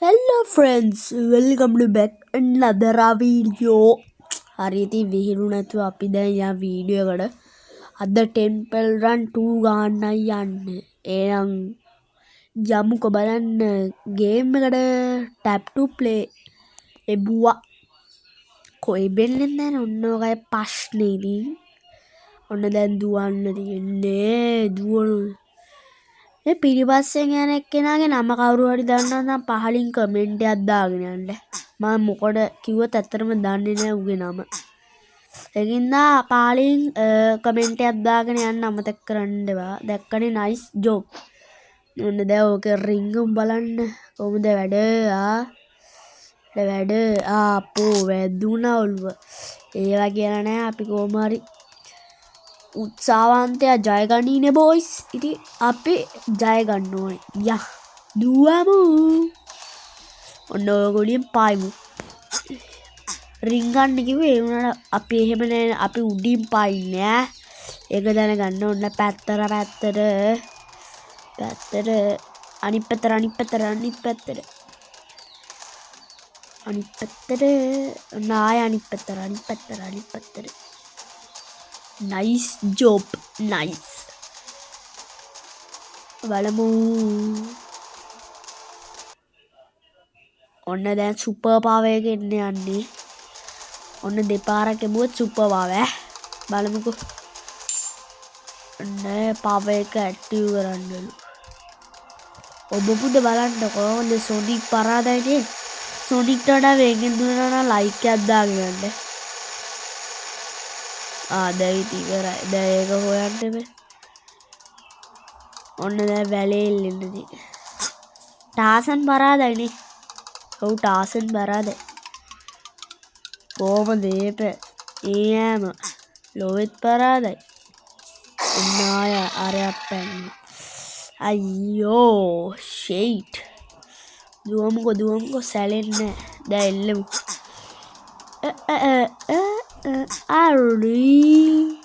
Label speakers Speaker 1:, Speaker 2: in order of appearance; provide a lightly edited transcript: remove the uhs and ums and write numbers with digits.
Speaker 1: Hello friends, welcome to back another video. හරි ඉතින් විහිළු නැතුව අපි දැන් යා වීඩියෝ එකට අද Temple Run 2 ගන්නයි යන්නේ. එහෙනම් යමුකෝ බලන්න ගේම් එකට tap to play එබුවා. කොයි බෙල්ලෙන් දැන් ඔන්න ඔයගේ ප්‍රශ්නේ ඉතින්. ඔන්න දැන් දුවන්න තියෙන්නේ දුවන මේ පිටිපස්සෙන් යන එක්කෙනාගේ නම කවුරු හරි දන්නවා නම් පහලින් කමෙන්ට් එකක් දාගෙන යන්න. මම මොකද කිව්වොත් ඇත්තටම දන්නේ නැහැ උගේ නම. ඒකින්ද පහලින් කමෙන්ට් එකක් දාගෙන යන්න අමතක කරන්න එපා. දැක්කනේ නයිස් ජොබ්. ඔන්න දැන් ඕකේ රින්ගුම් බලන්න කොහොමද වැඩ ආපෝ වැදුනා ඔළුව. ඒවා කියලා නෑ අපි කොහොම හරි උත්සාහවන්තයා ජය ගන්නීනේ බොයිස්. ඉතින් අපි ජය ගන්න ඕනේ. යා දුවමු. ඔන්න ඔයගොල්ලන් පායිමු. රින් ගන්න කිව්වේ ඒ වුණාට අපි එහෙම නෑ අපි උඩින් පායින්නේ ඈ. ඒක දැනගන්න ඔන්න පැත්තට අනිත් පැත්තට නාය අනිත් පැත්තට nice job nice බලමු ඔන්න දැන් සුපර් පවර් එක එන්න යන්නේ ඔන්න දෙපාරක් එමුවොත් සුපර් පවර් බලමුකෝ ඔන්න පවර් එක ඇක්ටිව් කරන්නලු ඔබ පුද බලන්න කොහොමද සොනික් පරාදයිනේ සොනික්ට වඩා වේගෙන් දුවනවා නම් ලයික් එකක් දාගෙන යන්න දැන් ඉවරයි. දැන් ඒක හොයන්න බෑ. ඔන්න දැන් වැලේ එල්ලෙන්නදී. ටාසන් පරාදයිනේ. ඔව් ටාසන් පරාදයි. කොහොමද ඈම ලොවෙත් පරාදයි. ඔන්න ආය අරයක් පැන්නේ. අයියෝ ෂේට්. දුවමුකෝ සැලෙන්නේ නැහැ. දැන් එල්ලමු. Ari